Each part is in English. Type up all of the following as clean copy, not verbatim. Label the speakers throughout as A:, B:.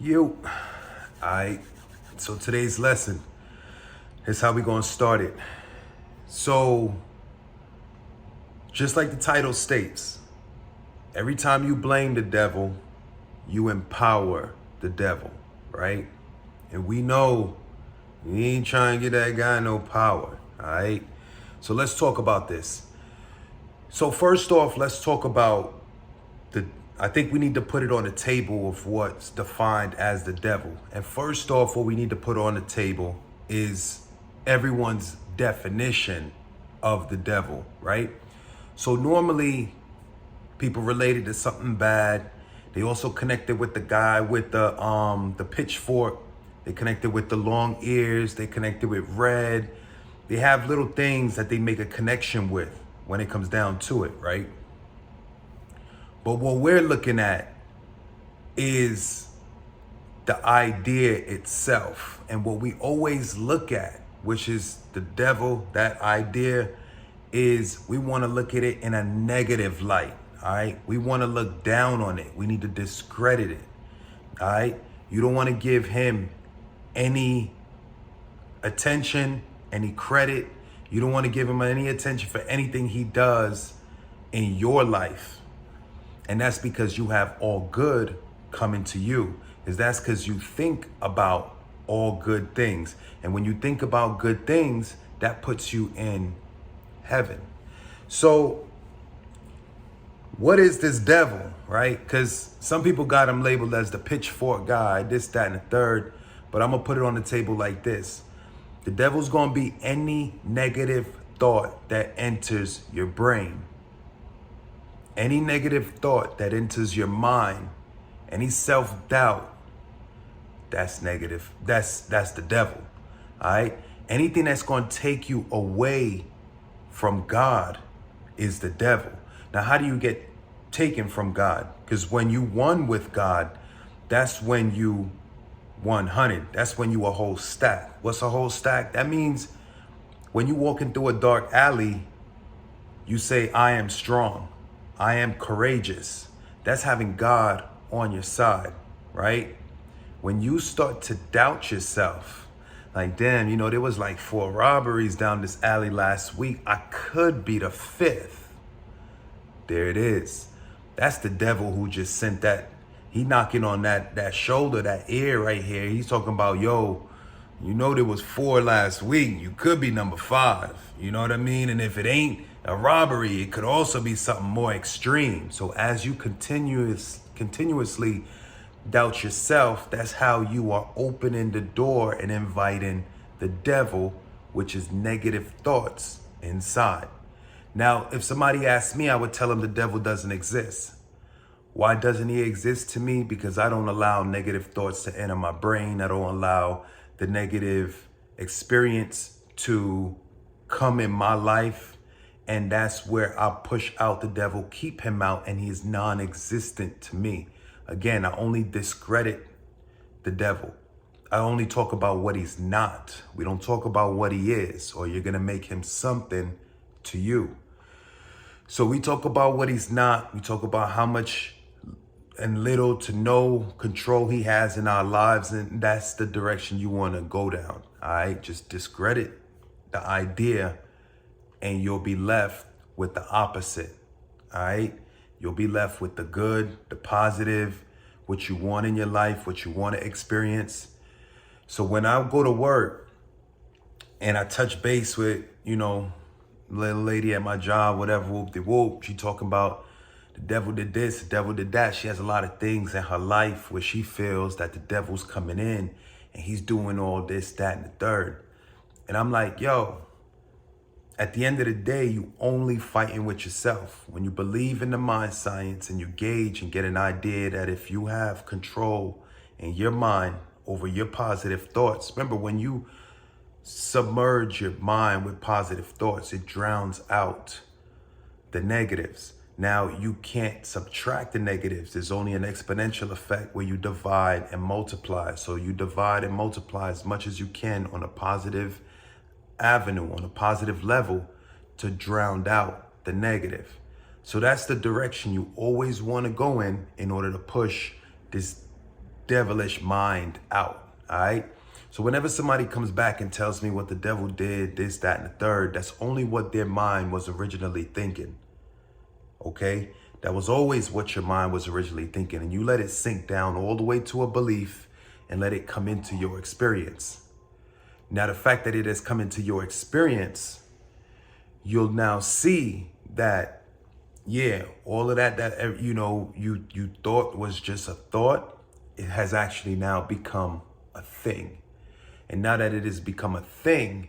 A: You, alright. So today's lesson is how we gonna start it. So, just like the title states, every time you blame the devil, you empower the devil, right? And we know we ain't trying to get that guy no power, alright? So let's talk about this. So first off, let's talk about I think we need to put it on the table of what's defined as the devil. And first off, what we need to put on the table is everyone's definition of the devil, right? So normally people related to something bad. They also connected with the guy with the pitchfork. They connected with the long ears. They connected with red. They have little things that they make a connection with when it comes down to it, right? But what we're looking at is the idea itself. And what we always look at, which is the devil, that idea, is we want to look at it in a negative light, all right? We want to look down on it. We need to discredit it, all right? You don't want to give him any attention, any credit. You don't want to give him any attention for anything he does in your life. And that's because you have all good coming to you. That's because you think about all good things. And when you think about good things, that puts you in heaven. So what is this devil, right? Because some people got him labeled as the pitchfork guy, this, that, and the third. But I'm going to put it on the table like this. The devil's going to be any negative thought that enters your brain. Any negative thought that enters your mind, any self-doubt, that's negative. That's the devil, all right? Anything that's going to take you away from God is the devil. Now, how do you get taken from God? Because when you won with God, that's when you 100. That's when you a whole stack. What's a whole stack? That means when you walking through a dark alley, you say, I am strong. I am courageous. That's having God on your side, right? When you start to doubt yourself, like, damn, there was like 4 robberies down this alley last week. I could be the 5th. There it is. That's the devil who just sent that. He knocking on that shoulder, that ear right here. He's talking about, yo, there was 4 last week. You could be number 5. You know what I mean? And if it ain't a robbery, it could also be something more extreme. So as you continuously doubt yourself, that's how you are opening the door and inviting the devil, which is negative thoughts, inside. Now, if somebody asked me, I would tell them the devil doesn't exist. Why doesn't he exist to me? Because I don't allow negative thoughts to enter my brain. I don't allow the negative experience to come in my life. And that's where I push out the devil, keep him out, and he is non-existent to me. Again, I only discredit the devil. I only talk about what he's not. We don't talk about what he is, or you're going to make him something to you. So we talk about what he's not. We talk about how much and little to no control he has in our lives. And that's the direction you want to go down. All right, just discredit the idea and you'll be left with the opposite, all right? You'll be left with the good, the positive, what you want in your life, what you want to experience. So when I go to work and I touch base with, little lady at my job, whatever, whoop-de-whoop, she talking about the devil did this, the devil did that. She has a lot of things in her life where she feels that the devil's coming in and he's doing all this, that, and the third. And I'm like, yo, at the end of the day, you only fighting with yourself. When you believe in the mind science and you gauge and get an idea that if you have control in your mind over your positive thoughts, remember when you submerge your mind with positive thoughts, it drowns out the negatives. Now you can't subtract the negatives. There's only an exponential effect where you divide and multiply. So you divide and multiply as much as you can on a positive avenue, on a positive level, to drown out the negative. So that's the direction you always want to go in order to push this devilish mind out, all right? So whenever somebody comes back and tells me what the devil did, this, that, and the third, that's only what their mind was originally thinking, okay? That was always what your mind was originally thinking, and you let it sink down all the way to a belief and let it come into your experience. Now, the fact that it has come into your experience, you'll now see that, yeah, all of that you thought was just a thought, it has actually now become a thing. And now that it has become a thing,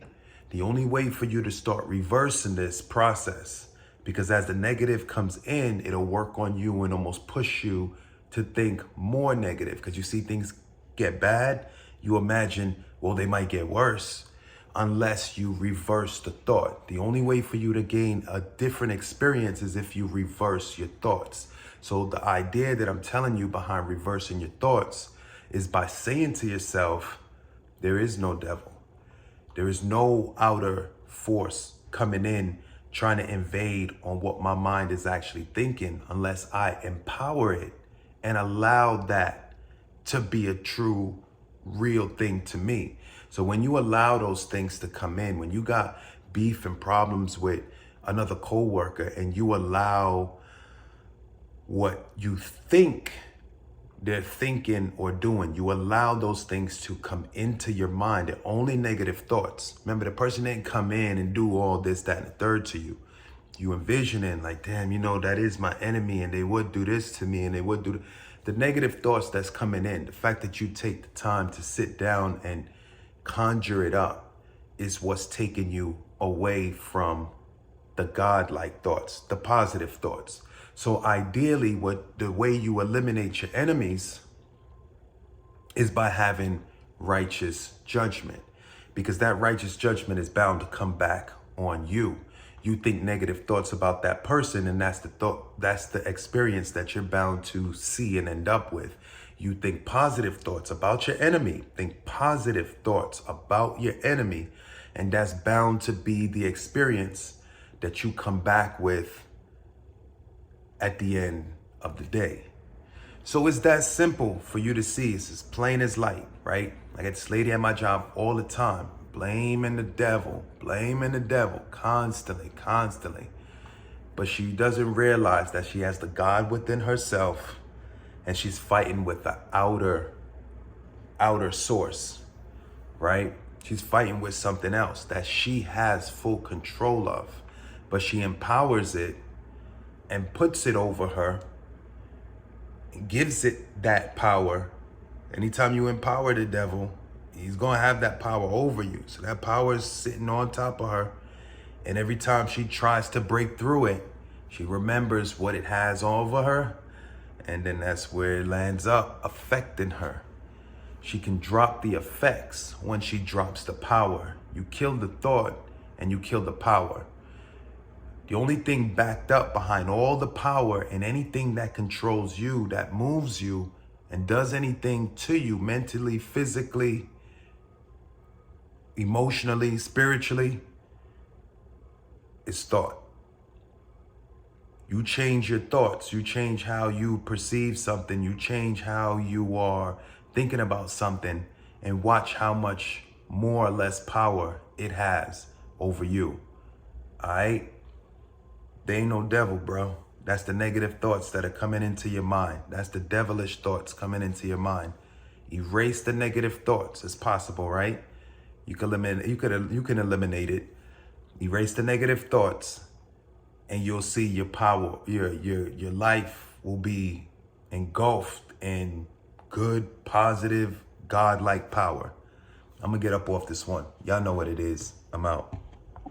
A: the only way for you to start reversing this process, because as the negative comes in, it'll work on you and almost push you to think more negative. Because you see things get bad, you imagine, well, they might get worse unless you reverse the thought. The only way for you to gain a different experience is if you reverse your thoughts. So the idea that I'm telling you behind reversing your thoughts is by saying to yourself, there is no devil. There is no outer force coming in trying to invade on what my mind is actually thinking unless I empower it and allow that to be a true, real thing to me. So when you allow those things to come in, when you got beef and problems with another coworker and you allow what you think they're thinking or doing, you allow those things to come into your mind. They're only negative thoughts. Remember, the person didn't come in and do all this, that, and the third to you. You envisioning like, damn, that is my enemy and they would do this to me and they would do the negative thoughts that's coming in. The fact that you take the time to sit down and conjure it up is what's taking you away from the God-like thoughts, the positive thoughts. So ideally, the way you eliminate your enemies is by having righteous judgment, because that righteous judgment is bound to come back on you. You think negative thoughts about that person, and that's the experience that you're bound to see and end up with. You think positive thoughts about your enemy. Think positive thoughts about your enemy, and that's bound to be the experience that you come back with at the end of the day. So it's that simple for you to see. It's as plain as light, right? I get this lady at my job all the time, blaming the devil constantly. But she doesn't realize that she has the God within herself and she's fighting with the outer source, right? She's fighting with something else that she has full control of, but she empowers it and puts it over her, and gives it that power. Anytime you empower the devil, he's gonna have that power over you. So that power is sitting on top of her. And every time she tries to break through it, she remembers what it has over her. And then that's where it lands up affecting her. She can drop the effects when she drops the power. You kill the thought and you kill the power. The only thing backed up behind all the power and anything that controls you, that moves you and does anything to you mentally, physically, emotionally, spiritually, is thought. You change your thoughts. You change how you perceive something. You change how you are thinking about something, and watch how much more or less power it has over you. All right? There ain't no devil, bro. That's the negative thoughts that are coming into your mind. That's the devilish thoughts coming into your mind. Erase the negative thoughts. It's possible, right? You can eliminate it. Erase the negative thoughts, and you'll see your power. Your life will be engulfed in good, positive, God-like power. I'm gonna get up off this one. Y'all know what it is. I'm out.